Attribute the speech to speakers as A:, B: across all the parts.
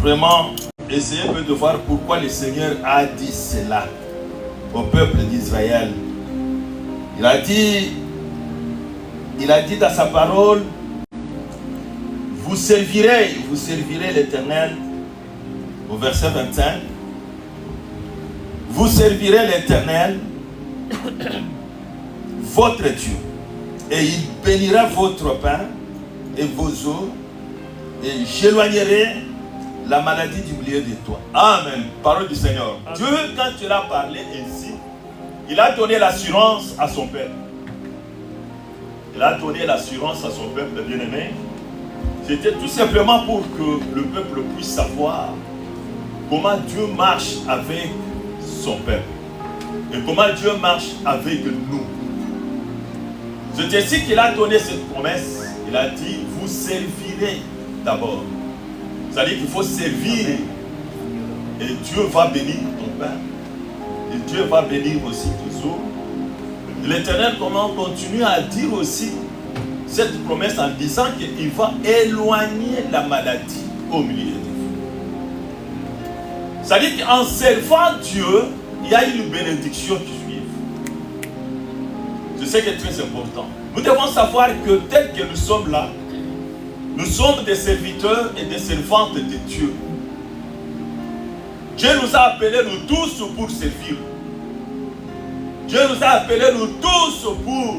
A: vraiment essayer de voir pourquoi le Seigneur a dit cela au peuple d'Israël. Il a dit dans sa parole, vous servirez l'Éternel, au verset 25, vous servirez l'Éternel, votre Dieu, et il bénira votre pain et vos eaux, et j'éloignerai la maladie du milieu de toi. Amen. Parole du Seigneur. Amen. Dieu, quand il a parlé ainsi, il a donné l'assurance à son peuple. Il a donné l'assurance à son peuple bien-aimé. C'était tout simplement pour que le peuple puisse savoir comment Dieu marche avec son peuple et comment Dieu marche avec nous. C'est ainsi qu'il a donné cette promesse. Il a dit, vous servirez d'abord. C'est-à-dire qu'il faut servir. Et Dieu va bénir ton pain. Et Dieu va bénir aussi tes eaux. L'Éternel continue à dire aussi cette promesse en disant qu'il va éloigner la maladie au milieu de vous. C'est-à-dire qu'en servant Dieu, il y a une bénédiction qui suit. C'est ce qui est très important. Nous devons savoir que tel que nous sommes là, nous sommes des serviteurs et des servantes de Dieu. Dieu nous a appelés nous tous pour servir. Dieu nous a appelés nous tous pour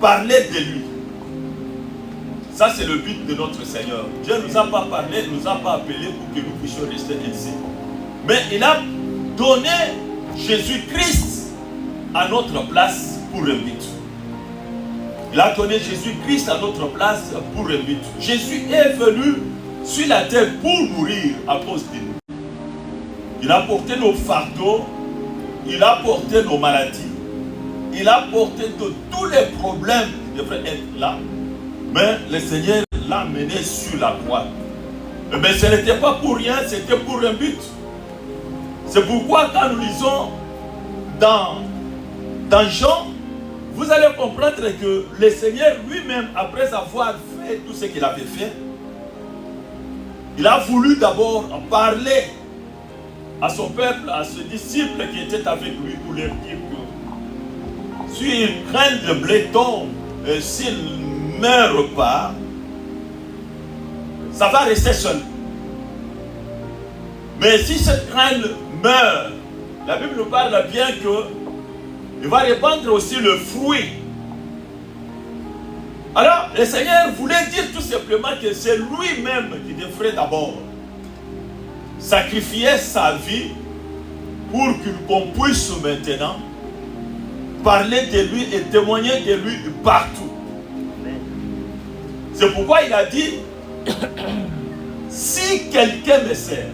A: parler de lui. Ça c'est le but de notre Seigneur. Dieu ne nous a pas parlé, ne nous a pas appelés pour que nous puissions rester ici. Mais il a donné Jésus-Christ à notre place pour un but. Il a donné Jésus-Christ à notre place pour un but. Jésus est venu sur la terre pour mourir à cause de nous. Il a porté nos fardeaux, il a porté nos maladies, il a porté tous les problèmes qui devraient être là. Mais le Seigneur l'a mené sur la croix. Mais ce n'était pas pour rien, c'était pour un but. C'est pourquoi quand nous lisons dans Jean, vous allez comprendre que le Seigneur lui-même, après avoir fait tout ce qu'il avait fait, il a voulu d'abord parler à son peuple, à ses disciples qui étaient avec lui, pour leur dire que s'ils prennent le bléton, s'ils ne meurent pas, ça va rester seul. Mais si cette graine meurt, la Bible nous parle bien que il va répandre aussi le fruit. Alors, le Seigneur voulait dire tout simplement que c'est lui-même qui devrait d'abord sacrifier sa vie pour qu'on puisse maintenant parler de lui et témoigner de lui partout. C'est pourquoi il a dit, si quelqu'un me sert,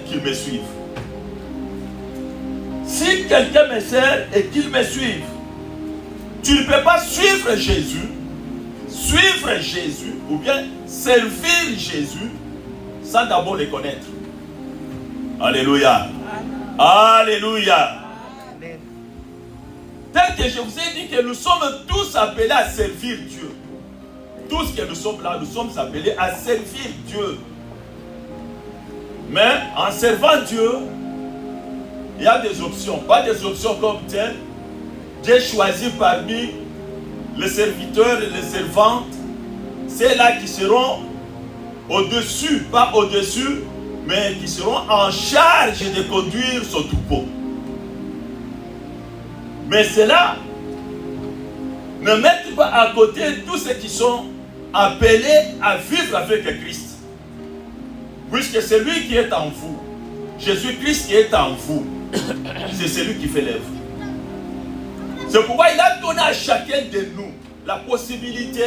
A: qu'il me suive. Si quelqu'un me sert et qu'il me suive, tu ne peux pas suivre Jésus ou bien servir Jésus sans d'abord le connaître. Alléluia. Alléluia. Tel que je vous ai dit que nous sommes tous appelés à servir Dieu. Tous que nous sommes là, nous sommes appelés à servir Dieu. Mais en servant Dieu, il y a des options, pas des options comme telles. Dieu choisit parmi les serviteurs et les servantes, ceux-là qui seront au-dessus, pas au-dessus, mais qui seront en charge de conduire son troupeau. Mais cela ne mettent pas à côté tous ceux qui sont appelés à vivre avec Christ. Puisque c'est lui qui est en vous, Jésus-Christ qui est en vous, c'est celui qui fait l'œuvre. C'est pourquoi il a donné à chacun de nous la possibilité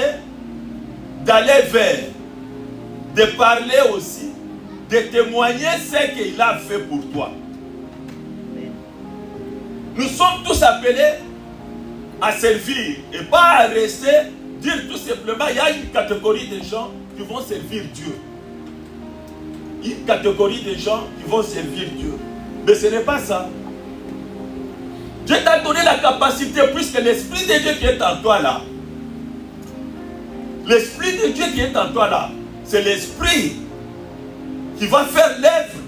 A: d'aller vers, de parler aussi, de témoigner ce qu'il a fait pour toi. Nous sommes tous appelés à servir et pas à rester, dire tout simplement, il y a une catégorie de gens qui vont servir Dieu. Une catégorie de gens qui vont servir Dieu. Mais ce n'est pas ça. Dieu t'a donné la capacité, puisque l'Esprit de Dieu qui est en toi là, L'Esprit de Dieu qui est en toi là, c'est l'Esprit qui va faire l'œuvre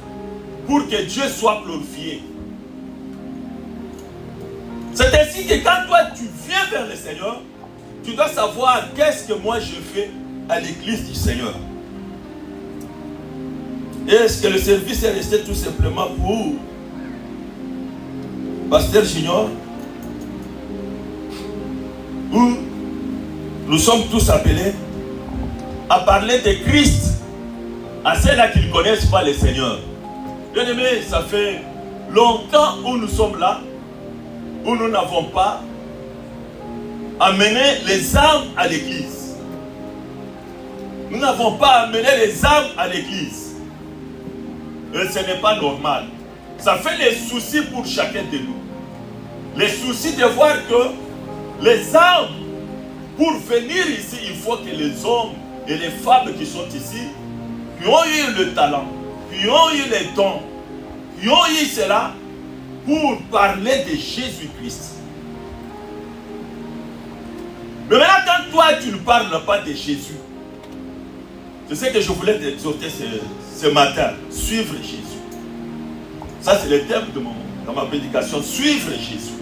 A: pour que Dieu soit glorifié. C'est ainsi que quand toi tu viens vers le Seigneur, tu dois savoir qu'est-ce que moi je fais à l'église du Seigneur. Est-ce que le service est resté tout simplement pour Pasteur Junior? Ou nous sommes tous appelés à parler de Christ à ceux-là qui ne connaissent pas le Seigneur. Bien aimé, ça fait longtemps où nous sommes là, où nous n'avons pas amené les âmes à l'église. Nous n'avons pas amené les âmes à l'église. Et ce n'est pas normal. Ça fait les soucis pour chacun de nous. Les soucis de voir que les âmes, pour venir ici, il faut que les hommes et les femmes qui sont ici, qui ont eu le talent, qui ont eu les dons, qui ont eu cela, pour parler de Jésus-Christ. Mais maintenant, quand toi, tu ne parles pas de Jésus, c'est ce que je voulais t'exhorter ce matin, suivre Jésus. Ça, c'est le thème de ma prédication, suivre Jésus.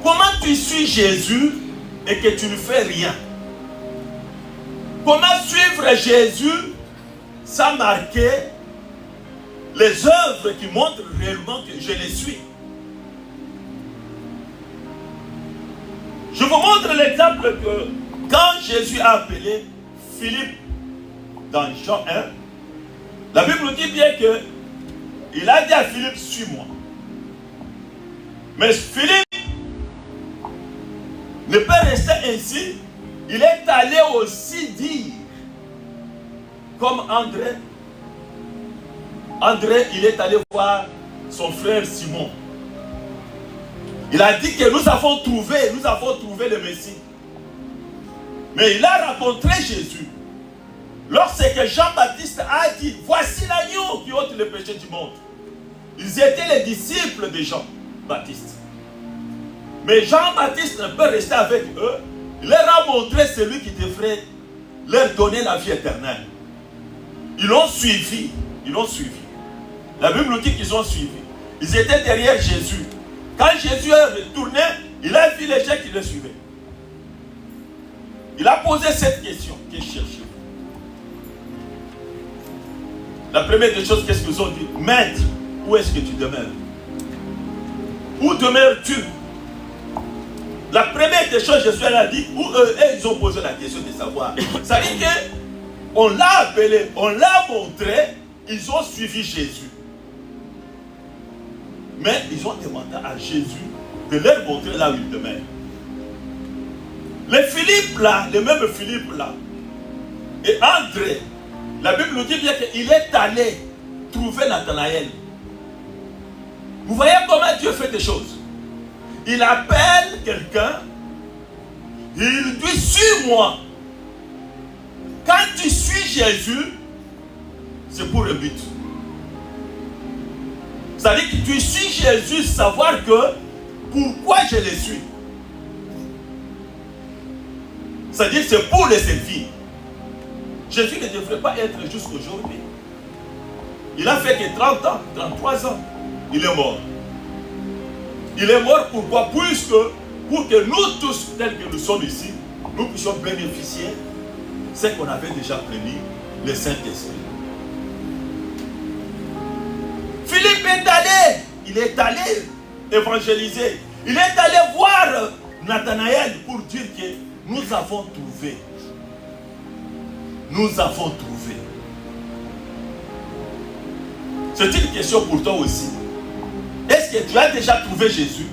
A: Comment tu suis Jésus et que tu ne fais rien? Comment suivre Jésus sans marquer les œuvres qui montrent réellement que je les suis? Je vous montre l'exemple que quand Jésus a appelé Philippe dans Jean 1, la Bible nous dit bien que il a dit à Philippe, suis-moi. Mais Philippe ne peut rester ainsi. Il est allé aussi dire, comme André. André, il est allé voir son frère Simon. Il a dit que nous avons trouvé le Messie. Mais il a rencontré Jésus. Lorsque Jean-Baptiste a dit, voici l'agneau qui ôte le péché du monde. Ils étaient les disciples de Jean-Baptiste. Mais Jean-Baptiste ne peut rester avec eux. Il leur a montré celui qui devrait leur donner la vie éternelle. Ils l'ont suivi. Ils l'ont suivi. La Bible nous dit qu'ils ont suivi. Ils étaient derrière Jésus. Quand Jésus est retourné, il a vu les gens qui le suivaient. Il a posé cette question. Que cherchez-vous? La première des choses, qu'est-ce qu'ils ont dit? Maître, où est-ce que tu demeures? Où demeures-tu? La première des choses, Jésus a dit, où eux, ils ont posé la question de savoir. Ça dit qu'on l'a appelé, on l'a montré, ils ont suivi Jésus. Mais ils ont demandé à Jésus de leur montrer là où il demeure. Les Philippe là, le même Philippe là, et André, la Bible nous dit bien qu'il est allé trouver Nathanaël. Vous voyez comment Dieu fait des choses. Il appelle quelqu'un, il dit, suis-moi. Quand tu suis Jésus, c'est pour le but. C'est-à-dire que tu suis Jésus, savoir que pourquoi je le suis. C'est-à-dire que c'est pour le servir. Jésus ne devrait pas être jusqu'aujourd'hui. Il a fait que 30 ans, 33 ans. Il est mort. Il est mort pourquoi? Puisque pour que nous tous, tels que nous sommes ici, nous puissions bénéficier de ce qu'on avait déjà prévu, le Saint-Esprit. Philippe est allé, il est allé évangéliser. Il est allé voir Nathanaël pour dire que nous avons trouvé. Nous avons trouvé. C'est une question pour toi aussi. Est-ce que tu as déjà trouvé Jésus?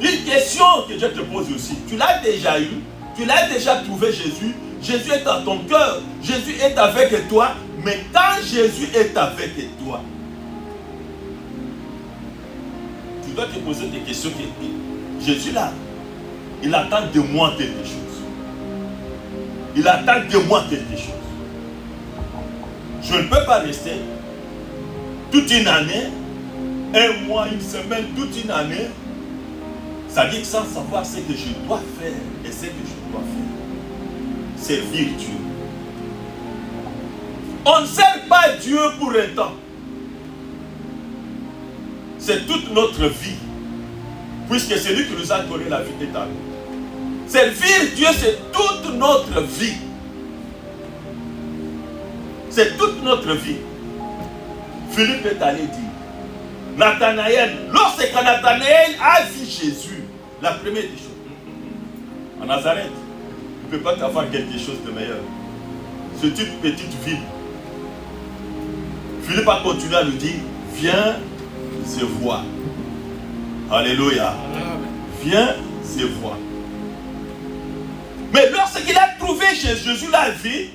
A: Une question que je te pose aussi. Tu l'as déjà eu? Tu l'as déjà trouvé Jésus? Jésus est dans ton cœur. Jésus est avec toi. Mais quand Jésus est avec toi, tu dois te poser des questions. Jésus là, il attend de moi quelque chose. Il attend de moi quelque chose. Je ne peux pas rester toute une année, un mois, une semaine, toute une année, Ça dit que sans savoir ce que je dois faire et ce que je dois faire. Servir Dieu. On ne sert pas Dieu pour un temps. C'est toute notre vie. Puisque c'est lui qui nous a donné la vie éternelle. Servir Dieu, c'est toute notre vie. C'est toute notre vie. Philippe est allé dire, Nathanaël, lorsque Nathanaël a vu Jésus, la première des choses, en Nazareth, il ne peut pas avoir quelque chose de meilleur. C'est une petite ville. Philippe a continué à lui dire, viens et vois. Alléluia. Viens et vois. Mais lorsqu'il a trouvé Jésus la vie,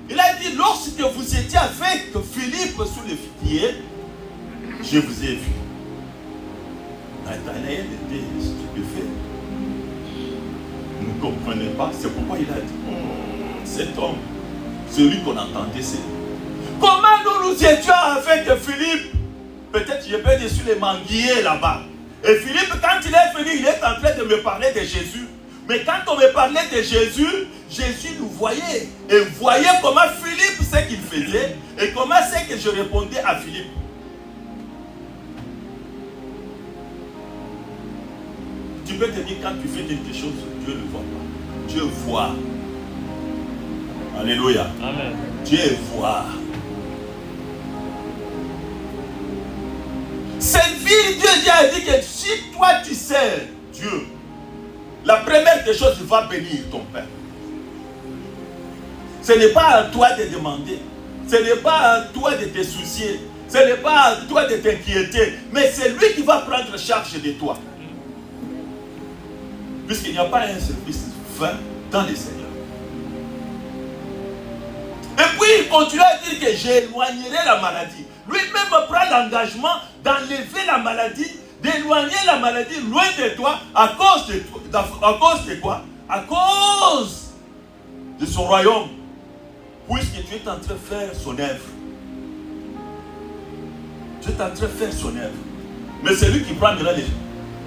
A: il a dit, lorsque vous étiez avec Philippe sous le figuier, je vous ai vu. Nathanaël était stupéfait. Il ne comprenait pas. C'est pourquoi il a dit, cet homme, celui qu'on entendait, c'est lui. Comment nous étions avec Philippe? Peut-être je peux dire sur les manguiers là-bas. Et Philippe, quand il est venu, il est en train de me parler de Jésus. Mais quand on me parlait de Jésus, Jésus nous voyait. Et voyait comment Philippe, ce qu'il faisait, et comment c'est que je répondais à Philippe. Tu peux te dire, quand tu fais quelque chose, Dieu ne voit pas. Dieu voit. Alléluia. Amen. Dieu voit. Servir Dieu, a dit que si toi tu sers Dieu, la première des choses, il va bénir ton Père. Ce n'est pas à toi de demander. Ce n'est pas à toi de te soucier. Ce n'est pas à toi de t'inquiéter. Mais c'est lui qui va prendre charge de toi. Puisqu'il n'y a pas un service vain dans les Seigneurs. Et puis il continue à dire que j'éloignerai la maladie. Lui-même prend l'engagement d'enlever la maladie, d'éloigner la maladie loin de toi à cause de quoi? À cause de son royaume. Puisque tu es en train de faire son œuvre. Tu es en train de faire son œuvre. Mais c'est lui qui prend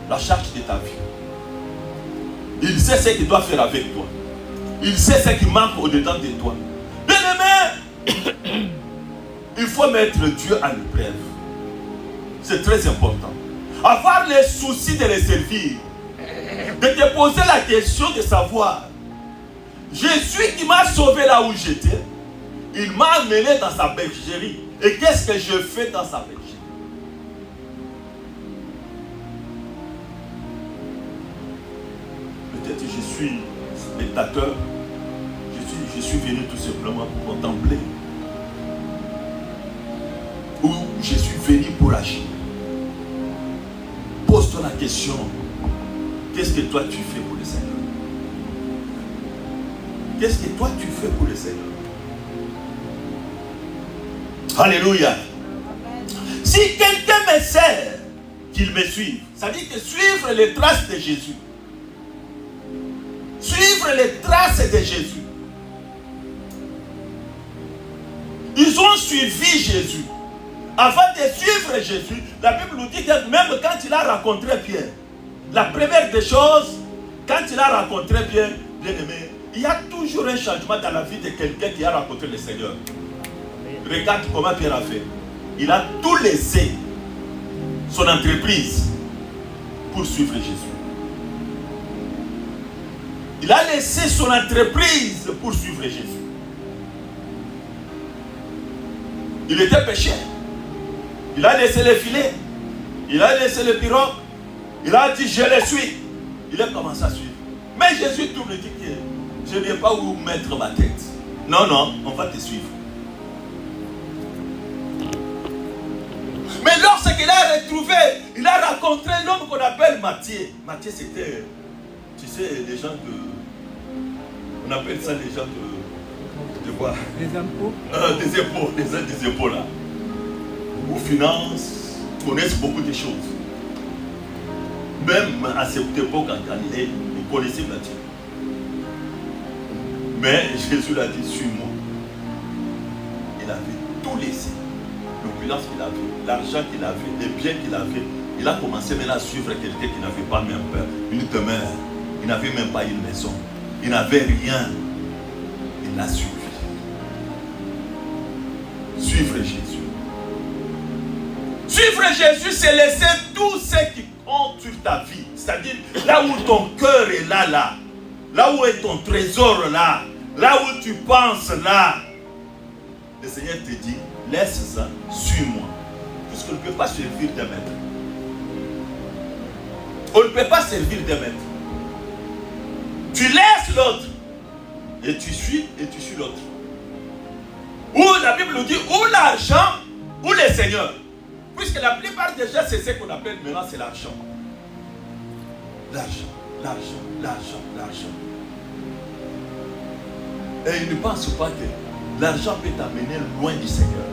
A: la charge de ta vie. Il sait ce qu'il doit faire avec toi. Il sait ce qui manque au-dedans de toi. Bien-aimé, il faut mettre Dieu à l'épreuve. C'est très important. Avoir les soucis de les servir. De te poser la question de savoir. Jésus qui m'a sauvé là où j'étais, il m'a amené dans sa bergerie. Et qu'est-ce que je fais dans sa bergerie? Peut-être que je suis spectateur. Je suis venu tout simplement pour contempler. Ou je suis venu pour agir. Pose-toi la question. Qu'est-ce que toi tu fais pour le Seigneur? Qu'est-ce que toi tu fais pour le Seigneur? Alléluia. Si quelqu'un me sert, qu'il me suive. Ça dit que suivre les traces de Jésus. Suivre les traces de Jésus. Ils ont suivi Jésus. Avant de suivre Jésus, la Bible nous dit que même quand il a rencontré Pierre, la première des choses, quand il a rencontré Pierre, bien aimé, il y a toujours un changement dans la vie de quelqu'un qui a rencontré le Seigneur. Regarde comment Pierre a fait. Il a tout laissé, son entreprise, pour suivre Jésus. Il a laissé son entreprise pour suivre Jésus. Il était pécheur. Il a laissé les filets. Il a laissé le pirogue. Il a dit, je le suis. Il a commencé à suivre. Mais Jésus tout me dit que je ne sais pas où mettre ma tête. Non, non, on va te suivre. Mais lorsqu'il a retrouvé, il a rencontré l'homme qu'on appelle Matthieu. Matthieu, c'était, tu sais, les gens de... On appelle ça les gens de quoi?
B: Des impôts.
A: Des impôts là. Aux finances, connaissent beaucoup de choses. Même à cette époque en Galilée, ils connaissaient Matthieu. Mais Jésus l'a dit, suis-moi. Il avait tout laissé. L'opulence qu'il avait, l'argent qu'il avait, les biens qu'il avait, Il a commencé maintenant à suivre quelqu'un qui n'avait pas même peur. Une demeure. Il n'avait même pas une maison. Il n'avait rien. Il l'a suivi. Suivre Jésus. Suivre Jésus, c'est laisser tout ce qui compte sur ta vie. C'est-à-dire, là où ton cœur est là. Là où est ton trésor là. Là où tu penses là. Le Seigneur te dit, laisse ça, suis-moi. Puisqu'on ne peut pas servir de maître. On ne peut pas servir de maître. Tu laisses l'autre. Et tu suis l'autre. Ou la Bible nous dit, ou l'argent, ou le Seigneur. Puisque la plupart des gens, c'est ce qu'on appelle maintenant, c'est l'argent. L'argent. Et ils ne pensent pas que l'argent peut t'amener loin du Seigneur.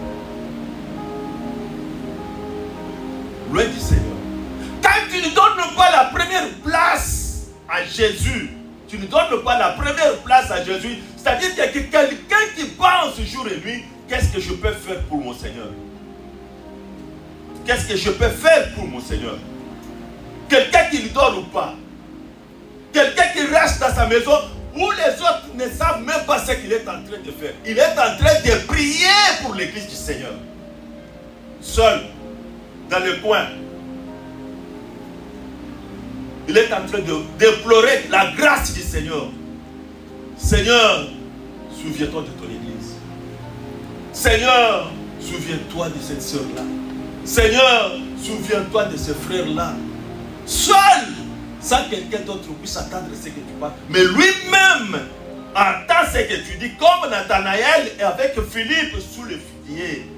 A: Loin du Seigneur. Quand tu ne donnes pas la première place à Jésus, tu ne donnes pas la première place à Jésus, c'est-à-dire qu'il y a quelqu'un qui pense jour et nuit, qu'est-ce que je peux faire pour mon Seigneur? Qu'est-ce que je peux faire pour mon Seigneur? Quelqu'un qui lui donne ou pas? Quelqu'un qui reste dans sa maison où les autres ne savent même pas ce qu'il est en train de faire. Il est en train de prier pour l'église du Seigneur. Seul, dans le coin. Il est en train de déplorer la grâce du Seigneur. Seigneur, souviens-toi de ton église. Seigneur, souviens-toi de cette soeur-là. Seigneur, souviens-toi de ce frère-là. Seul, sans quelqu'un d'autre puisse attendre ce que tu parles. Mais lui-même entend ce que tu dis, comme Nathanaël et avec Philippe sous le figuier.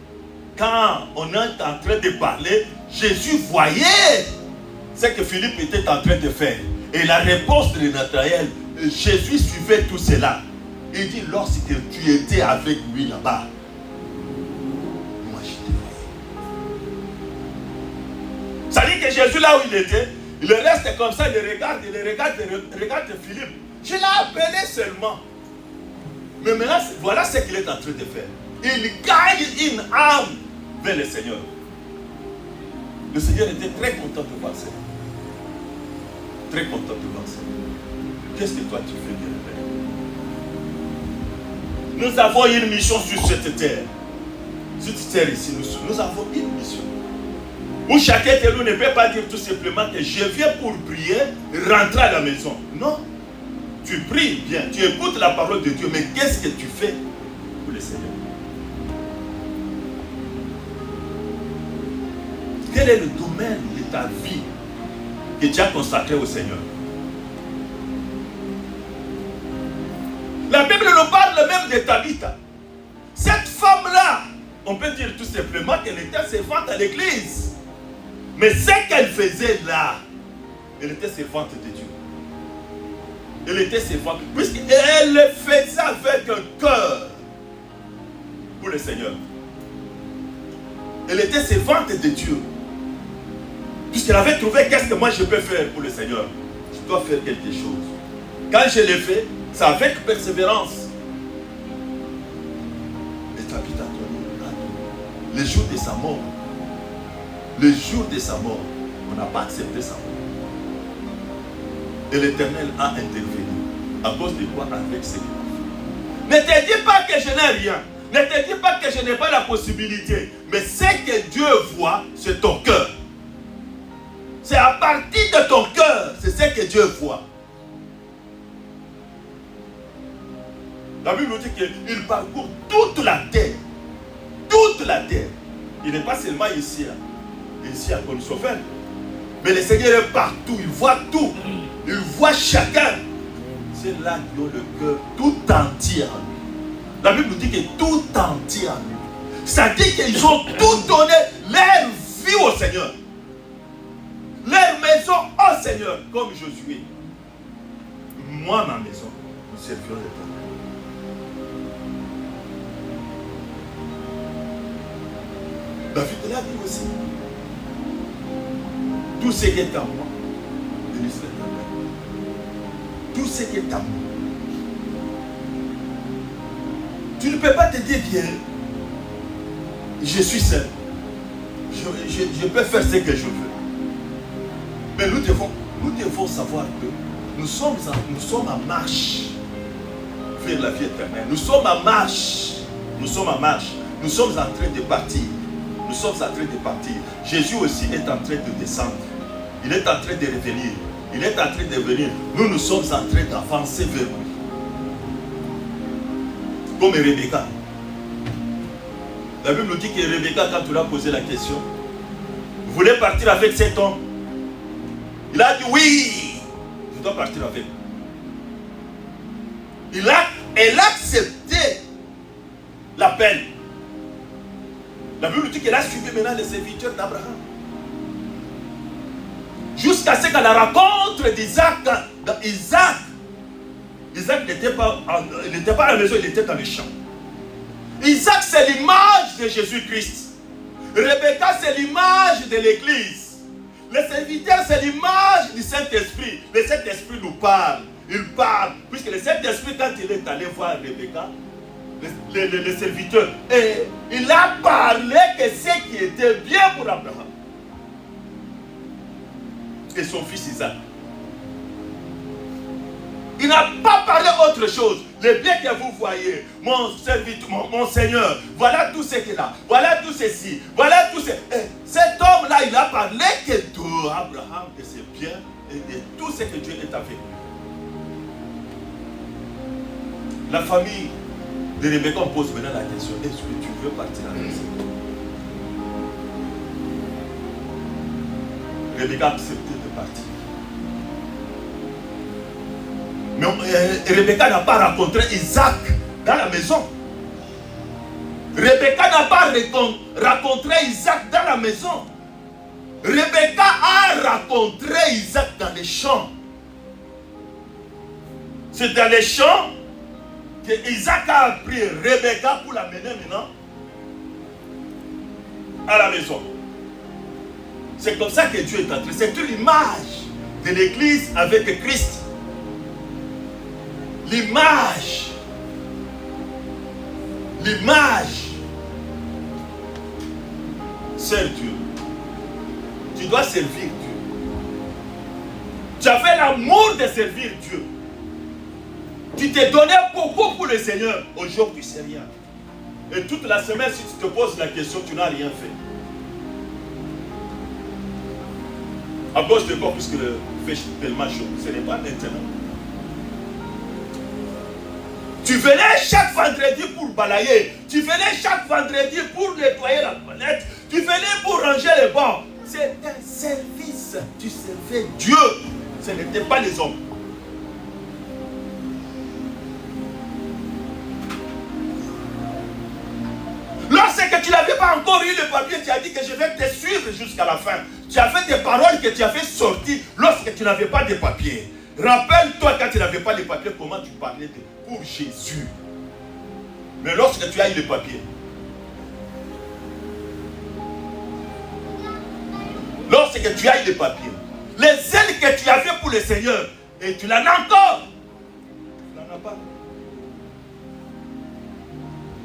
A: Quand on est en train de parler, Jésus voyait ce que Philippe était en train de faire. Et la réponse de Nathanaël, Jésus suivait tout cela. Il dit, lorsque tu étais avec lui là-bas, moi je te voyais. Ça dit que Jésus, là où il était, il reste comme ça, il regarde Philippe. Je l'ai appelé seulement. Mais maintenant, voilà ce qu'il est en train de faire. Il gagne une âme vers le Seigneur. Le Seigneur était très content de voir ça. Très content de voir ça. Qu'est-ce que toi tu fais, bien-aimé? Nous avons une mission sur cette terre. Sur cette terre ici, nous avons une mission. Où chacun de nous ne peut pas dire tout simplement que je viens pour prier, rentrer à la maison. Non. Tu pries bien, tu écoutes la parole de Dieu, mais qu'est-ce que tu fais pour le Seigneur? Quel est le domaine de ta vie que tu as consacré au Seigneur? La Bible nous parle même de Tabitha. Cette femme-là, on peut dire tout simplement qu'elle était servante à l'église. Mais ce qu'elle faisait là, elle était servante de Dieu. Elle était servante, puisqu'elle faisait avec un cœur pour le Seigneur. Elle était servante de Dieu. Puisqu'elle avait trouvé qu'est-ce que moi je peux faire pour le Seigneur. Je dois faire quelque chose. Quand je l'ai fait, c'est avec persévérance. Et Tabitha, le jour de sa mort, on n'a pas accepté sa mort. Et l'Éternel a intervenu. À cause de quoi? Avec ce qu'il a fait. Ne te dis pas que je n'ai rien. Ne te dis pas que je n'ai pas la possibilité. Mais ce que Dieu voit, c'est ton cœur. C'est à partir de ton cœur, c'est ce que Dieu voit. La Bible nous dit qu'il parcourt toute la terre. Toute la terre. Il n'est pas seulement ici à Konsofen. Mais le Seigneur est partout. Il voit tout. Il voit chacun. C'est là qu'ils ont le cœur tout entier en lui. La Bible nous dit que tout entier en lui. Ça dit qu'ils ont tout donné leur vie au Seigneur. Leur maison au Seigneur, comme Josué. Moi, ma maison, nous servirons l'Éternel. David l'a dit aussi. Tout ce qui est à moi, bénisse l'Éternel. Tout ce qui est à moi. Tu ne peux pas te dire bien, je suis seul. Je peux faire ce que je veux. Mais nous devons savoir que nous sommes en marche vers la vie éternelle. Nous sommes en marche. Nous sommes en marche. Nous sommes en train de partir. Nous sommes en train de partir. Jésus aussi est en train de descendre. Il est en train de revenir. Il est en train de venir. Nous sommes en train d'avancer vers lui. Comme Rebecca. La Bible nous dit que Rebecca, quand tu lui as posé la question, voulait partir avec cet homme. Il a dit oui, je dois partir avec. Elle a accepté l'appel. La Bible dit qu'elle a suivi maintenant les serviteurs d'Abraham. Jusqu'à ce qu'à la rencontre d'Isaac, Isaac n'était pas à la maison, il était dans les champs. Isaac, c'est l'image de Jésus-Christ. Rebecca, c'est l'image de l'Église. Les serviteurs, c'est l'image du Saint-Esprit. Le Saint-Esprit nous parle. Il parle. Puisque le Saint-Esprit, quand il est allé voir Rebecca, le serviteur, et il a parlé que ce qui était bien pour Abraham. Et son fils Isaac. Il n'a pas parlé autre chose. Le bien que vous voyez, mon serviteur, mon Seigneur, voilà tout ce qu'il a, voilà tout ceci, voilà tout ce... Cet homme-là, il a parlé que de Abraham, de ses biens et de tout ce que Dieu est avec lui. La famille de Rebecca pose maintenant la question, est-ce que tu veux partir avec ça? Rebecca a accepté de partir. Mais Rebecca n'a pas rencontré Isaac dans la maison. Rebecca n'a pas rencontré Isaac dans la maison. Rebecca a rencontré Isaac dans les champs. C'est dans les champs que Isaac a appris Rebecca pour l'amener maintenant à la maison. C'est comme ça que Dieu est entré. C'est une image de l'Église avec Christ. L'image. Sers Dieu. Tu dois servir Dieu. Tu avais l'amour de servir Dieu. Tu t'es donné beaucoup pour le Seigneur. Aujourd'hui, c'est rien. Et toute la semaine, si tu te poses la question, tu n'as rien fait. À gauche de corps, puisque le fait tellement chaud, ce n'est pas maintenant. Tu venais chaque vendredi pour balayer. Tu venais chaque vendredi pour nettoyer la toilette. Tu venais pour ranger les bancs. C'est un service. Tu servais Dieu. Ce n'était pas les hommes. Lorsque tu n'avais pas encore eu le papier, tu as dit que je vais te suivre jusqu'à la fin. Tu as fait des paroles que tu avais sorties lorsque tu n'avais pas de papier. Rappelle-toi quand tu n'avais pas les papiers, comment tu parlais pour Jésus. Mais lorsque tu as eu les papiers, les ailes que tu avais pour le Seigneur, et tu l'en as encore, tu n'en as pas.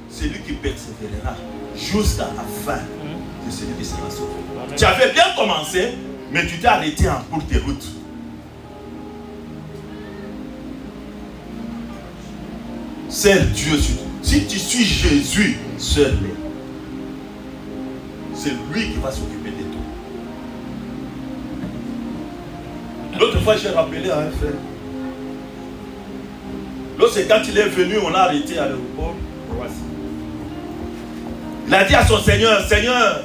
A: Celui qui persévérera jusqu'à la fin, c'est celui qui sera sauvé. Tu avais bien commencé, mais tu t'es arrêté en cours de route. Sers Dieu surtout. Si tu suis Jésus, sers-le. C'est lui qui va s'occuper de toi. L'autre fois, j'ai rappelé à un frère. Lorsque quand il est venu, on l'a arrêté à l'aéroport. Il a dit à son Seigneur, Seigneur,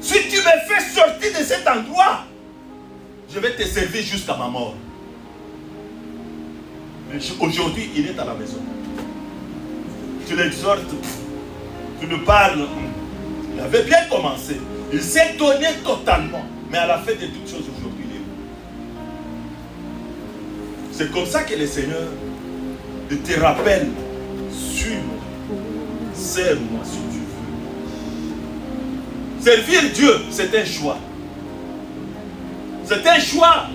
A: si tu me fais sortir de cet endroit, je vais te servir jusqu'à ma mort. Aujourd'hui, il est à la maison. Tu l'exhortes, tu le parles. Il avait bien commencé. Il s'est donné totalement. Mais à la fin de toutes choses, aujourd'hui, il est où? C'est comme ça que le Seigneur te rappelle, suis-moi, sers-moi si tu veux. Servir Dieu, c'est un choix. C'est un choix.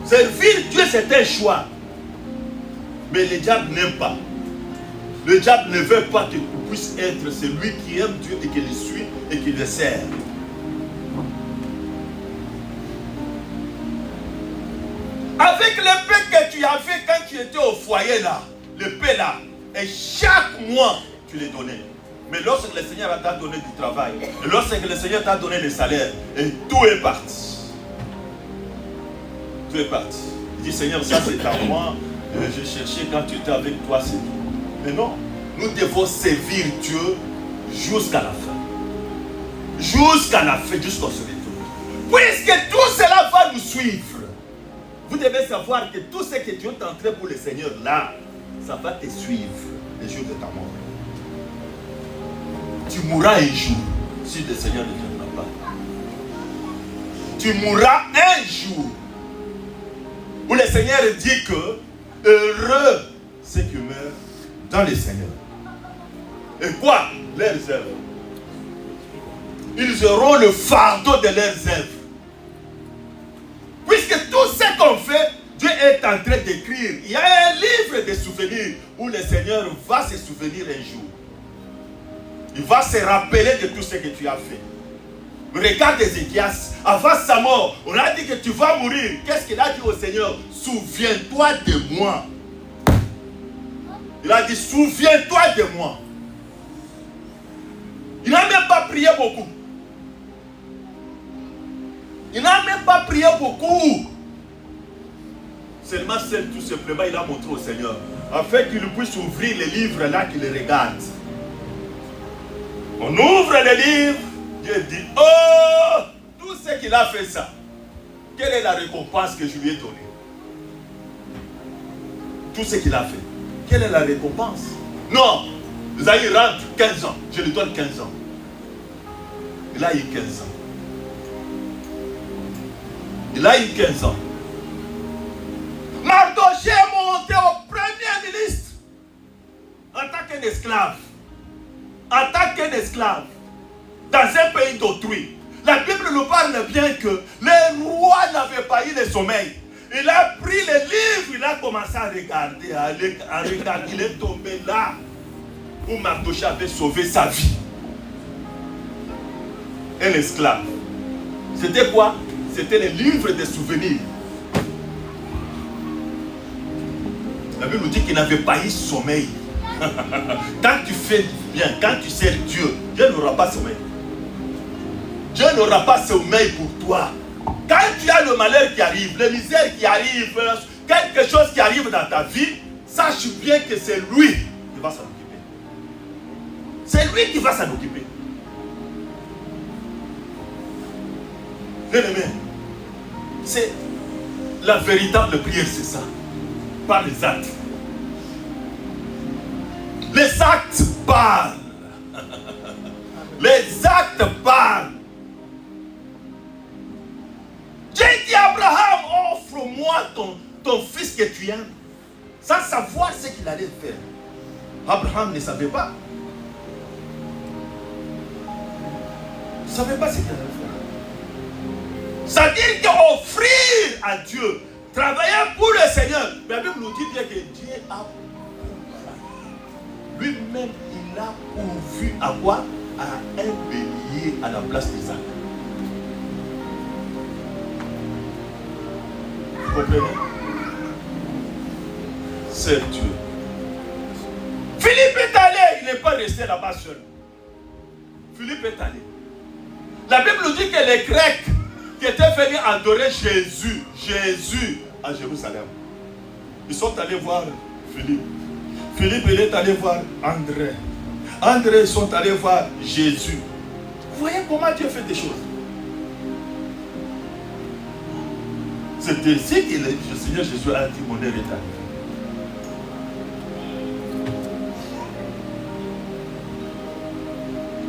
A: Servir Dieu, c'est un choix. Mais le diable n'aime pas. Le diable ne veut pas que tu puisses être celui qui aime Dieu et qui le suit et qui le sert. tu avais quand tu étais au foyer là, le paix là, et chaque mois, tu les donnais. Mais lorsque le Seigneur t'a donné du travail, et lorsque le Seigneur t'a donné le salaire, et tout est parti. Tout est parti. Il dit, Seigneur, ça c'est à moi, je cherchais quand tu étais avec toi, c'est tout. Mais non, nous devons servir Dieu jusqu'à la fin. Jusqu'à la fin, jusqu'au retour. Puisque tout cela va nous suivre. Vous devez savoir que tout ce que Dieu t'a entré pour le Seigneur là, ça va te suivre les jours de ta mort. Tu mourras un jour si le Seigneur ne viendra pas. Tu mourras un jour où le Seigneur dit que heureux ceux qui meurent dans le Seigneur. Et quoi? Leurs œuvres. Ils auront le fardeau de leurs œuvres. Puisque tout ce qu'on fait, Dieu est en train d'écrire. Il y a un livre de souvenirs où le Seigneur va se souvenir un jour. Il va se rappeler de tout ce que tu as fait. Regarde Ézéchias, avant sa mort, on a dit que tu vas mourir. Qu'est-ce qu'il a dit au Seigneur? Souviens-toi de moi. Il a dit, souviens-toi de moi. Il n'a même pas prié beaucoup. Il n'a même pas prié beaucoup. Seulement, tout simplement, il a montré au Seigneur, afin qu'il puisse ouvrir les livres là qu'il regarde. On ouvre les livres, Dieu dit, oh, tout ce qu'il a fait ça, quelle est la récompense que je lui ai donnée? Tout ce qu'il a fait, quelle est la récompense? Non, Isaïe rentre 15 ans, je lui donne 15 ans. Il a eu 15 ans. Il a eu 15 ans. Mardochée est monté au premier ministre en tant qu'un esclave. En tant qu'un esclave dans un pays d'autrui. La Bible nous parle bien que le roi n'avait pas eu le sommeil. Il a pris les livres, il a commencé à regarder, il est tombé là où Mardochée avait sauvé sa vie. Un esclave. C'était quoi? C'était les livres des souvenirs. La Bible nous dit qu'il n'avait pas eu sommeil. Quand tu fais bien, quand tu sers Dieu, Dieu n'aura pas sommeil. Dieu n'aura pas sommeil pour toi. Quand tu as le malheur qui arrive, les misères qui arrivent, quelque chose qui arrive dans ta vie, sache bien que c'est lui qui va s'en occuper. C'est lui qui va s'en occuper. Bien-aimé, c'est la véritable prière, c'est ça. Pas les actes. Les actes parlent. Les actes parlent. Dieu dit à Abraham, offre-moi ton fils que tu aimes. Sans savoir ce qu'il allait faire. Abraham ne savait pas. Il ne savait pas ce qu'il allait faire. C'est-à-dire qu'offrir à Dieu, travailler pour le Seigneur. La Bible nous dit bien que Dieu a lui-même, il a pourvu à quoi? À un bélier à la place d'Isaac. Vous comprenez? C'est Dieu. Philippe est allé, il n'est pas resté là-bas seul. Philippe est allé. La Bible nous dit que les Grecs qui étaient venus adorer Jésus à Jérusalem, ils sont allés voir Philippe. Philippe, il est allé voir André. André, ils sont allés voir Jésus. Vous voyez comment Dieu fait des choses. C'est ainsi que le Seigneur Jésus a dit, mon heure est arrivée.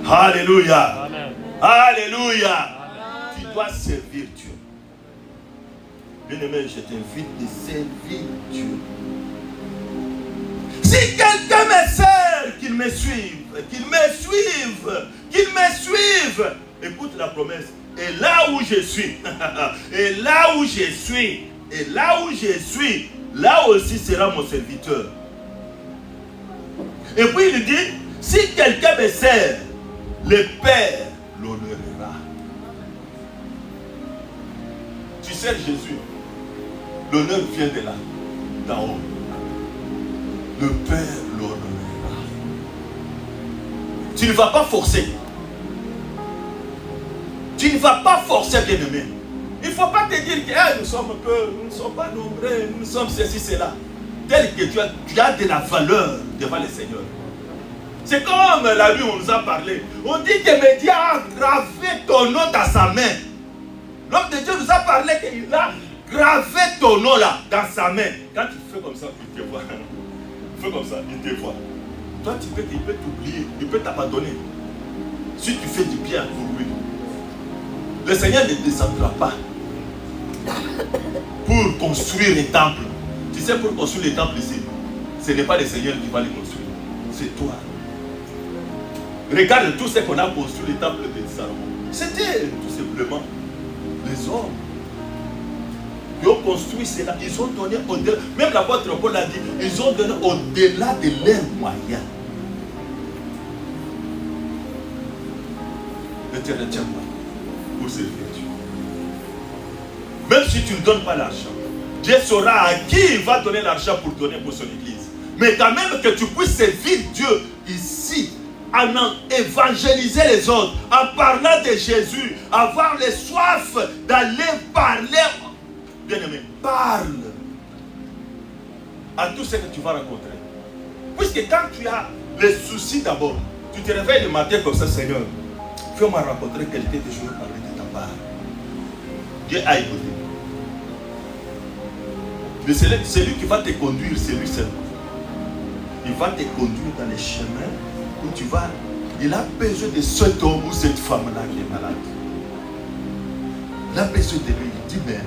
A: Alléluia. Amen. Alléluia. Amen. Tu dois servir Dieu. Bien-aimé, je t'invite de servir Dieu. Si quelqu'un me sert, qu'il me suive, qu'il me suive, qu'il me suive. Écoute la promesse. Et là où je suis, et là où je suis, et là où je suis, là aussi sera mon serviteur. Et puis il dit, si quelqu'un me sert, le Père l'honorera. Tu sers Jésus, l'honneur vient de là. d'en haut, le Père l'honorera. Tu ne vas pas forcer. Tu ne vas pas forcer, bien-aimé. Il ne faut pas te dire que hey, nous sommes peu, nous ne sommes pas nombreux, nous sommes ceci, cela. Tel que tu as de la valeur devant le Seigneur. C'est comme la nuit où on nous a parlé. On dit que Média a gravé ton nom dans sa main. L'homme de Dieu nous a parlé qu'il a gravé ton nom là, dans sa main. Quand tu fais comme ça, il te voit. Fais comme ça, il te voit. Toi, il peut t'oublier, il peut t'abandonner. Si tu fais du bien pour lui. Le Seigneur ne descendra pas pour construire les temples. Tu sais, pour construire les temples ici, ce n'est pas le Seigneur qui va les construire. C'est toi. Regarde tout ce qu'on a construit, les temples de Salomon. C'était tout simplement les hommes qui ont construit cela. Ils ont donné au-delà. Même l'apôtre Paul a dit, ils ont donné au-delà de leurs moyens. Ne te retiens pas pour servir Dieu. Même si tu ne donnes pas l'argent, Dieu saura à qui il va donner l'argent pour donner pour son église. Mais quand même que tu puisses servir Dieu ici, en évangéliser les autres, en parlant de Jésus, avoir les soif d'aller parler. Bien-aimé, parle à tout ce que tu vas rencontrer. Puisque quand tu as les soucis d'abord, tu te réveilles le matin comme ça, Seigneur, fais-moi rencontrer quelqu'un que je veux parler de ta part. Dieu a écouté. Mais c'est lui qui va te conduire, c'est lui seul. Il va te conduire dans les chemins où tu vas. Il a besoin de cet homme ou cette femme-là qui est malade. Il a besoin de lui. Il dit, mais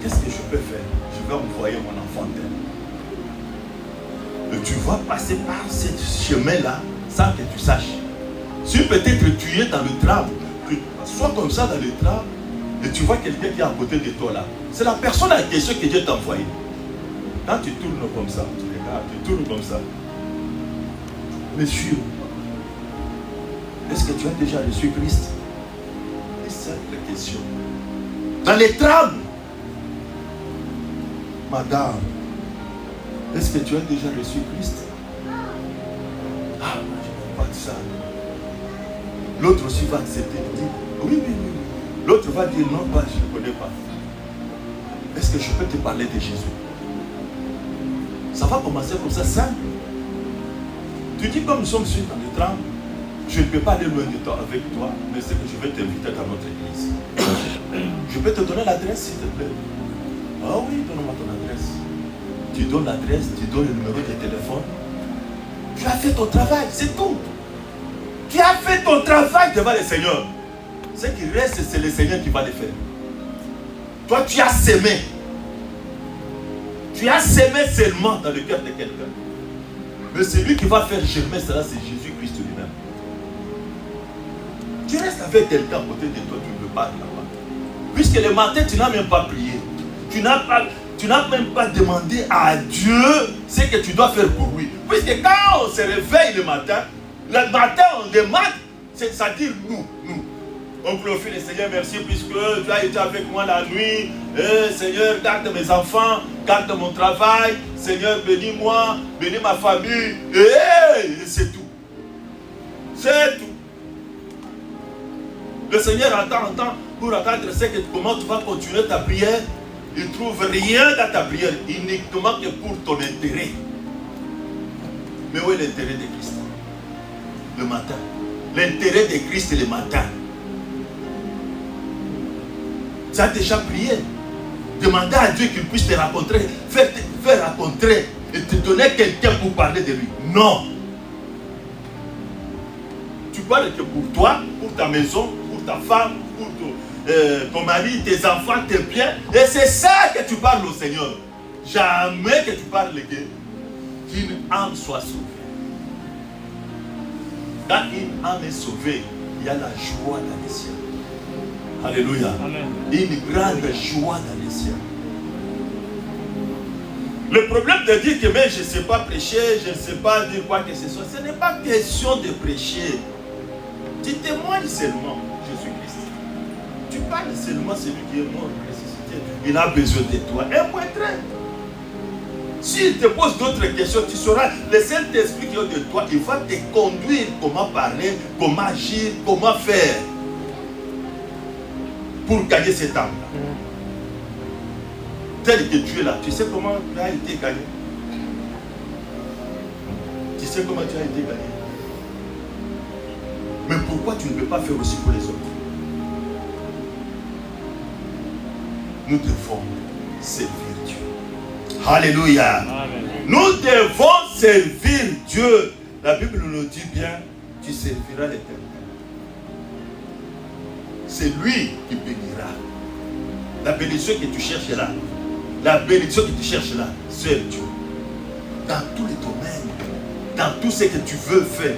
A: qu'est-ce que je peux faire? Je vais envoyer mon enfant d'elle. Et tu vas passer par ce chemin-là sans que tu saches. Si peut-être tu es dans le tram, tu sois comme ça dans le tram, et tu vois quelqu'un qui est à côté de toi là. C'est la personne en question que Dieu t'a envoyé. Quand tu tournes comme ça, tu regardes, tu tournes comme ça. Monsieur, est-ce que tu as déjà reçu Christ? Une simple question. Dans les trams, madame, est-ce que tu as déjà reçu Christ? Ah, je ne pas de ça. L'autre aussi va accepter. Il dit, oui, oui, oui. L'autre va dire, non, pas, je ne connais pas. Est-ce que je peux te parler de Jésus? Ça va commencer comme ça, simple. Tu dis, comme nous sommes sur dans le tram, je ne peux pas aller loin de toi avec toi, mais c'est que je vais t'inviter dans notre église. Je peux te donner l'adresse, s'il te plaît. Ah oui, donne-moi ton adresse. Tu donnes l'adresse, tu donnes le numéro de téléphone. Tu as fait ton travail, c'est tout. Tu as fait ton travail devant le Seigneur. Ce qui reste, c'est le Seigneur qui va le faire. Toi, tu as semé. Tu as semé seulement dans le cœur de quelqu'un. Mais celui qui va faire germer cela, c'est Jésus-Christ lui-même. Tu restes avec quelqu'un à côté de toi, tu ne veux pas là-bas. Puisque le matin, tu n'as même pas prié. Tu n'as même pas demandé à Dieu ce que tu dois faire pour lui. Puisque quand on se réveille le matin on demande, c'est-à-dire nous. On glorifie le Seigneur, merci puisque tu as été avec moi la nuit. Seigneur, garde mes enfants, garde mon travail. Seigneur, bénis-moi, bénis ma famille. Et c'est tout. C'est tout. Le Seigneur entend pour attendre comment tu vas continuer ta prière. Il ne trouve rien dans ta prière, uniquement que pour ton intérêt. Mais où est l'intérêt de Christ? Le matin. L'intérêt de Christ le matin. Tu as déjà prié. Demandez à Dieu qu'il puisse te rencontrer, faire rencontrer et te donner quelqu'un pour parler de lui. Non. Tu parles que pour toi, pour ta maison, pour ta femme, pour ton mari, tes enfants, tes biens. Et c'est ça que tu parles au Seigneur. Jamais que tu parles qu'une âme soit sauvée. Quand une âme est sauvée, il y a la joie dans les cieux. Alléluia. Amen. Une grande joie dans les cieux. Le problème de dire que mais je ne sais pas prêcher, je ne sais pas dire quoi que ce soit, ce n'est pas question de prêcher. Tu témoignes seulement Jésus-Christ. Tu parles seulement celui qui est mort, ressuscité. Il a besoin de toi. Un point très. S'il te pose d'autres questions, tu sauras, le Saint-Esprit qui est de toi, il va te conduire comment parler, comment agir, comment faire pour gagner cette âme-là. Tel que tu es là, tu sais comment tu as été gagné. Tu sais comment tu as été gagné. Mais pourquoi tu ne peux pas faire aussi pour les autres? Nous devons servir Dieu. Alléluia. Amen. Nous devons servir Dieu. La Bible nous dit bien, tu serviras l'Éternel. C'est lui qui bénira. La bénédiction que tu cherches là, la bénédiction que tu cherches là, c'est Dieu. Dans tous les domaines, dans tout ce que tu veux faire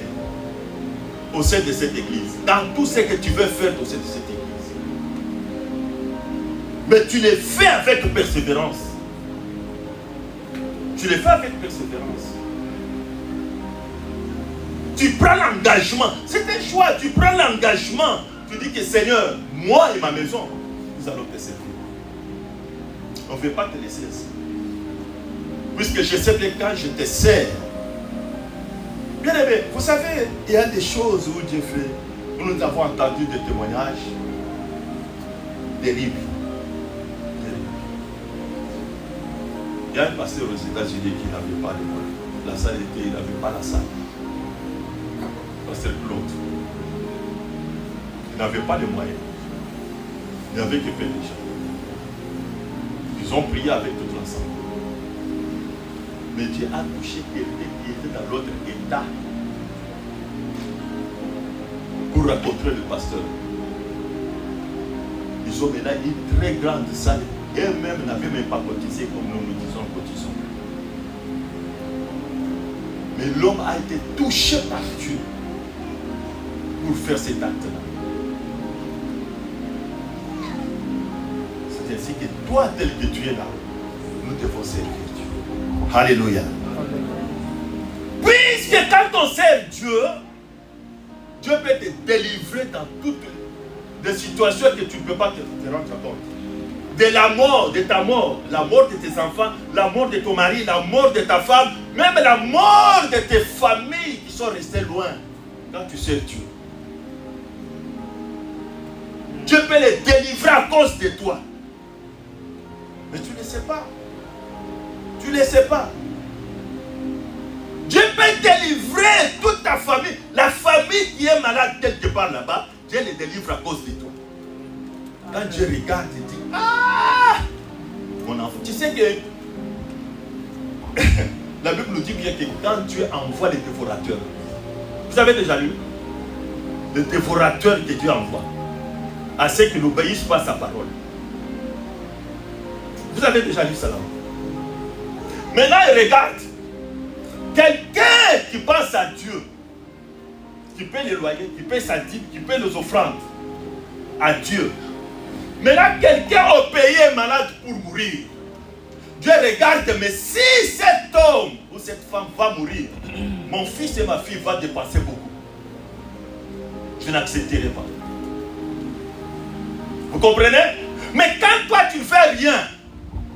A: au sein de cette église, dans tout ce que tu veux faire au sein de cette église. Mais tu les fais avec persévérance. Tu les fais avec persévérance. Tu prends l'engagement. C'est un choix. Tu prends l'engagement. Tu dis que Seigneur, moi et ma maison, nous allons te servir. On ne veut pas te laisser ainsi. Puisque je sais bien quand je te sers. Bien aimé, vous savez, il y a des choses où Dieu fait. Nous avons entendu des témoignages terribles. Il y a un pasteur aux États-Unis qui n'avait pas de moyens. La salle était, il n'avait pas la salle. Pasteur Claude. Il n'avait pas de moyens. Il n'y avait que peu de gens. Ils ont prié avec toute l'ensemble. Mais Dieu a touché quelqu'un qui était dans l'autre état pour rencontrer le pasteur. Ils ont maintenant une très grande salle. Eux-mêmes n'avaient même pas cotisé comme nous disons cotisons. Mais l'homme a été touché par Dieu pour faire cet acte-là. C'est ainsi que toi, tel que tu es là, nous devons servir Dieu. Alléluia. Puisque quand on sert Dieu, Dieu peut te délivrer dans toutes les situations que tu ne peux pas te rendre compte. De la mort, de ta mort, la mort de tes enfants, la mort de ton mari, la mort de ta femme, même la mort de tes familles qui sont restées loin quand tu sers Dieu. Dieu peut les délivrer à cause de toi. Mais tu ne le sais pas. Tu ne le sais pas. Dieu peut délivrer toute ta famille. La famille qui est malade quelque part là-bas, Dieu les délivre à cause de toi. Quand Dieu regarde, il dit, ah, mon enfant, tu sais que la Bible nous dit bien que quand Dieu envoie les dévorateurs, vous avez déjà lu les dévorateurs que Dieu envoie à ceux qui n'obéissent pas à sa parole. Vous avez déjà lu cela. Maintenant, il regarde quelqu'un qui pense à Dieu, qui paie les loyers, qui paie sa dîme, qui paie les offrandes à Dieu. Maintenant, quelqu'un au pays est malade pour mourir. Dieu regarde, mais si cet homme ou cette femme va mourir, mon fils et ma fille vont dépenser beaucoup. Je n'accepterai pas. Vous comprenez? Mais quand toi tu ne fais rien,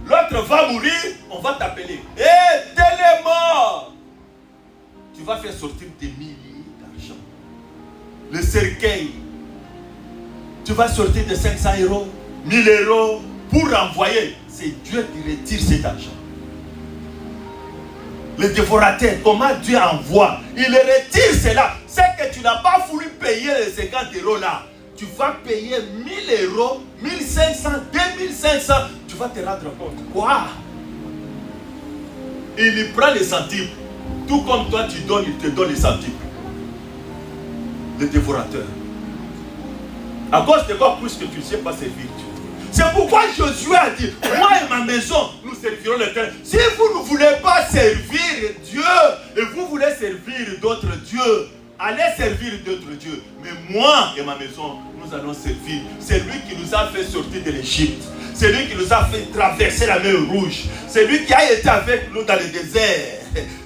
A: l'autre va mourir, on va t'appeler. Hé, tel est mort. Tu vas faire sortir des milliers d'argent. Le cercueil. Tu vas sortir de 500 euros, 1000 euros pour renvoyer. C'est Dieu qui retire cet argent. Le dévorateur, comment Dieu envoie? Il retire cela. C'est que tu n'as pas voulu payer les 50 euros là. Tu vas payer 1000 euros, 1500, 2500. Tu vas te rendre compte. Quoi? Il y prend les centimes. Tout comme toi tu donnes, il te donne les centimes. Le dévorateur. À cause de quoi? Puisque tu ne sais pas servir Dieu. C'est pourquoi Josué a dit, moi et ma maison, nous servirons l'Éternel. Si vous ne voulez pas servir Dieu, et vous voulez servir d'autres dieux, allez servir d'autres dieux. Mais moi et ma maison, nous allons servir. C'est lui qui nous a fait sortir de l'Égypte. C'est lui qui nous a fait traverser la mer Rouge. C'est lui qui a été avec nous dans le désert.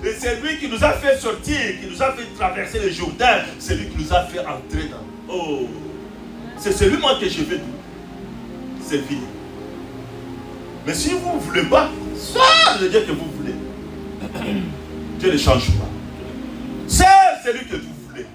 A: Et c'est lui qui nous a fait sortir, qui nous a fait traverser le Jourdain. C'est lui qui nous a fait entrer dans... Oh, c'est celui-là que je vais servir. Mais si vous ne voulez pas, ça, le Dieu que vous voulez, Dieu ne change pas. C'est celui que vous voulez.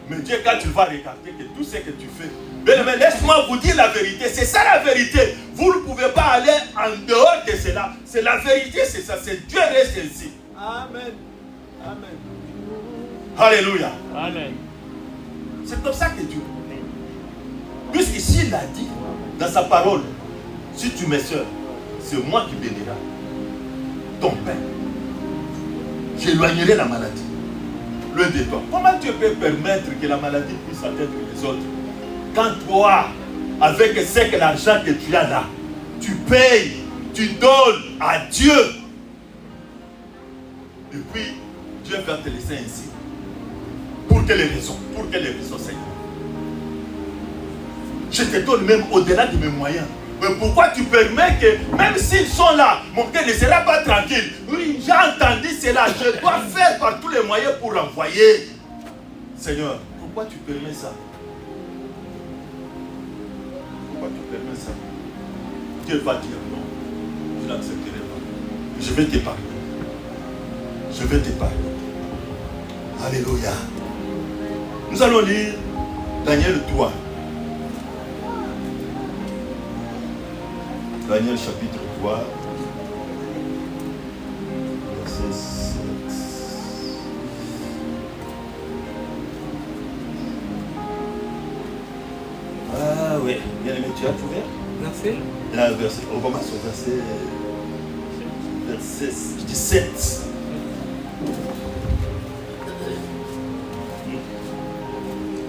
A: Mais Dieu, quand tu vas regarder que tout ce que tu fais, mais laisse-moi vous dire la vérité. C'est ça la vérité. Vous ne pouvez pas aller en dehors de cela. C'est la vérité, c'est ça. C'est Dieu reste ici.
B: Amen. Amen.
A: Alléluia.
B: Amen.
A: C'est comme ça que Dieu. Puisqu'ici il a dit dans sa parole, si tu me sers, c'est moi qui bénira ton Père. J'éloignerai la maladie. Loin de toi. Comment tu peux permettre que la maladie puisse atteindre les autres? Quand toi, avec ce que l'argent que tu as là, tu payes, tu donnes à Dieu. Et puis, Dieu va te laisser ainsi. Pour quelles raisons? Pour quelles raisons, Seigneur? Je te donne même au-delà de mes moyens. Mais pourquoi tu permets que, même s'ils sont là, mon cœur ne sera pas tranquille? Oui, j'ai entendu cela. Je dois faire par tous les moyens pour l'envoyer. Seigneur, pourquoi tu permets ça? Pourquoi tu permets ça? Dieu va dire non. Je n'accepterai pas. Je vais te pardonner. Je vais te pardonner. Alléluia. Nous allons lire Daniel 3. Daniel chapitre 3, verset 7. Ah oui, bien aimé, tu as trouvé?
B: Verset.
A: Verset. On commence au verset 17.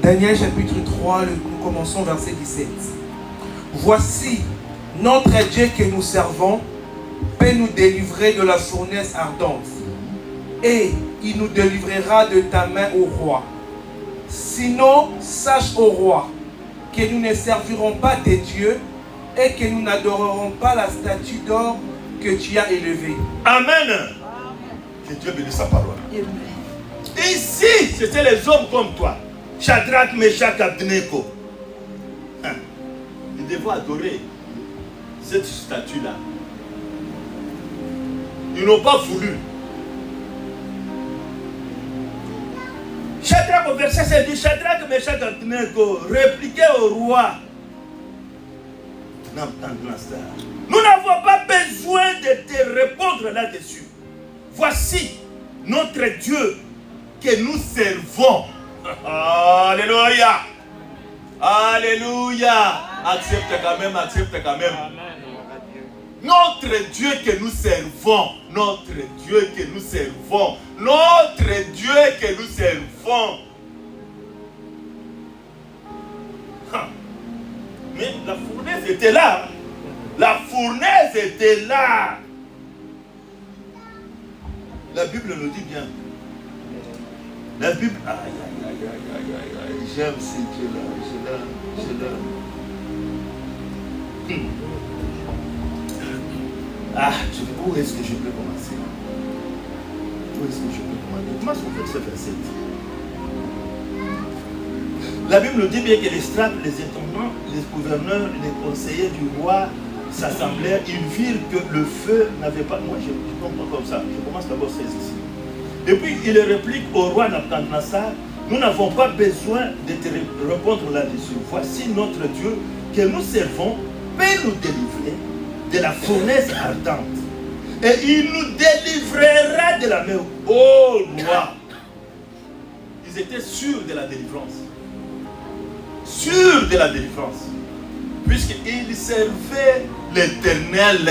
B: Daniel chapitre 3, nous commençons verset 17. Voici, notre Dieu que nous servons peut nous délivrer de la fournaise ardente, et il nous délivrera de ta main, ô roi. Sinon, sache, ô roi, que nous ne servirons pas tes dieux et que nous n'adorerons pas la statue d'or que tu as élevée.
A: Amen. Que Dieu bénisse sa parole. Ici, c'était les hommes comme toi. Shadrach, Meshach, Abednego. Ils devaient adorer cette statue-là. Ils n'ont pas voulu. Shadrach, au verset 7 dit, Shadrach, Meshach, Abednego, répliquez au roi Nabuchodonosor. Nous n'avons pas besoin de te répondre là-dessus. Voici notre Dieu que nous servons. Alléluia. Alléluia. Accepte quand même, accepte quand même. Notre Dieu que nous servons. Notre Dieu que nous servons. Notre Dieu que nous servons. Mais la fournaise était là. La fournaise était là. La Bible nous dit bien. La Bible. Aïe, aïe, aïe, aïe, aïe, aïe. J'aime ce Dieu-là. Je l'aime. Ah, où est-ce que je peux commencer? Où est-ce que je peux commencer? Commence au verset 27. La Bible nous dit bien que les strates, les intendants, les gouverneurs, les conseillers du roi s'assemblèrent. Ils virent que le feu n'avait pas. Moi, je ne comprends pas comme ça. Je commence d'abord 16 ici. Et puis, il réplique au roi Nabuchodonosor, nous n'avons pas besoin de te répondre là-dessus. Voici notre Dieu que nous servons peut nous délivrer de la fournaise ardente. Et il nous délivrera de la main. Oh roi! Ils étaient sûrs de la délivrance. Sûrs de la délivrance. Puisqu'ils servaient l'Éternel.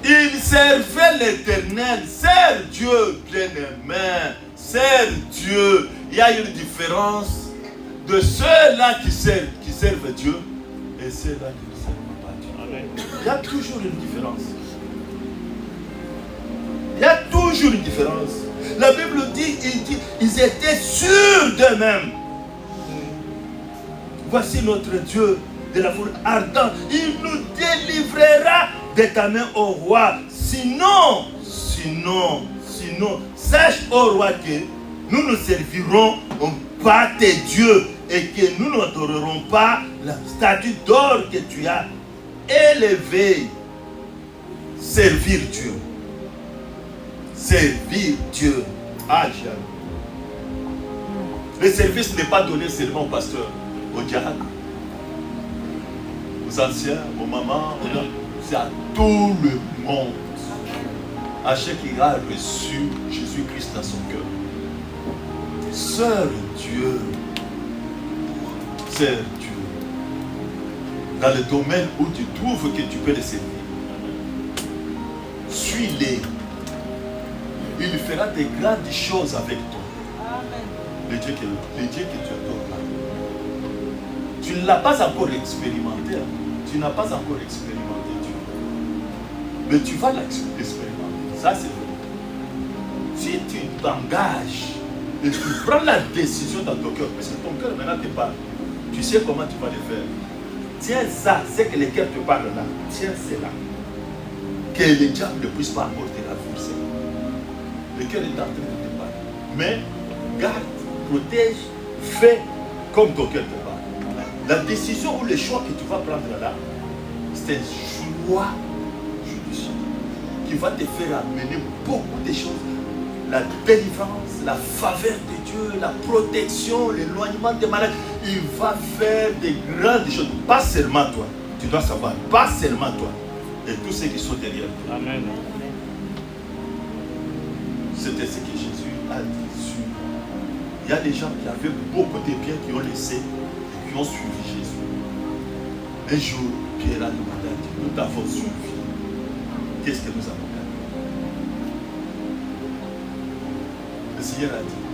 A: Ils servaient l'Éternel. Sers Dieu, bien-aimé. Sers Dieu. Il y a une différence de ceux-là qui servent Dieu et ceux-là qui ne servent pas Dieu. Amen. Il y a toujours une différence. Il y a toujours une différence. La Bible dit, ils étaient sûrs d'eux-mêmes. Voici notre Dieu de la foule ardente. Il nous délivrera de ta main, ô roi. Sinon, sache, ô roi, que nous ne servirons pas tes dieux et que nous n'adorerons pas la statue d'or que tu as élevée. Servir Dieu. Servir Dieu. Ah, le service n'est pas donné seulement au pasteur, au diacre, aux anciens, aux mamans, c'est à tout le monde. À chaque qui a reçu Jésus-Christ dans son cœur. Sœur Dieu. Sœur Dieu. Dans le domaine où tu trouves que tu peux le servir. Suis-les. Il fera des grandes choses avec toi. Le Dieu que tu adores là. Tu ne l'as pas encore expérimenté. Hein? Tu n'as pas encore expérimenté Dieu. Mais tu vas l'expérimenter. Ça c'est vrai. Si tu t'engages et tu prends la décision dans ton cœur, parce que ton cœur maintenant te parle, tu sais comment tu vas le faire. Tiens ça, c'est que le cœur te parle là. Tiens cela. Que le diable ne puisse pas encore te renforcer. Le cœur est en train de te parler. Mais garde, protège, fais comme ton cœur te parle. La décision ou le choix que tu vas prendre là, c'est un choix judicieux qui va te faire amener beaucoup de choses. La délivrance, la faveur de Dieu, la protection, l'éloignement des malades. Il va faire des grandes choses. Pas seulement toi. Tu dois savoir, pas seulement toi. Et tous ceux qui sont derrière toi.
C: Amen.
A: C'était ce que Jésus a dit sur. Il y a des gens qui avaient beaucoup de biens qui ont laissé et qui ont suivi Jésus. Un jour, Pierre a demandé à Dieu, nous t'avons suivi. Qu'est-ce que nous avons gagné? Le Seigneur a dit,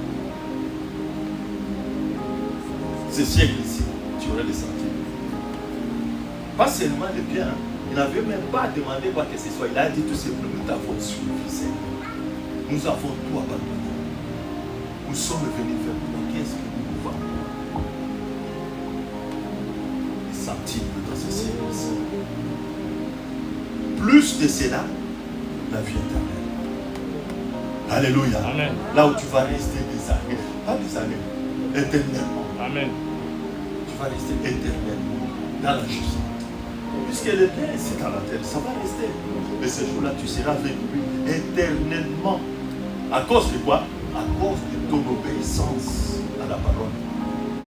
A: ce siècle-ci, tu auras des sentiments. Pas seulement les biens, il n'avait même pas demandé quoi que ce soit. Il a dit tout simplement, nous t'avons suivi, Seigneur. Nous avons tout abandonné. Nous sommes venus vers toi. Qu'est-ce que nous pouvons? Les sentiments dans ce siècle-ci. Plus de cela, la vie éternelle. Alléluia.
C: Amen.
A: Là où tu vas rester des années, pas des années, éternellement.
C: Amen.
A: Tu vas rester éternellement dans la justice. Puisque le bien, c'est dans la terre, ça va rester. Mais ce jour-là, tu seras avec lui éternellement. À cause de quoi? À cause de ton obéissance à la parole.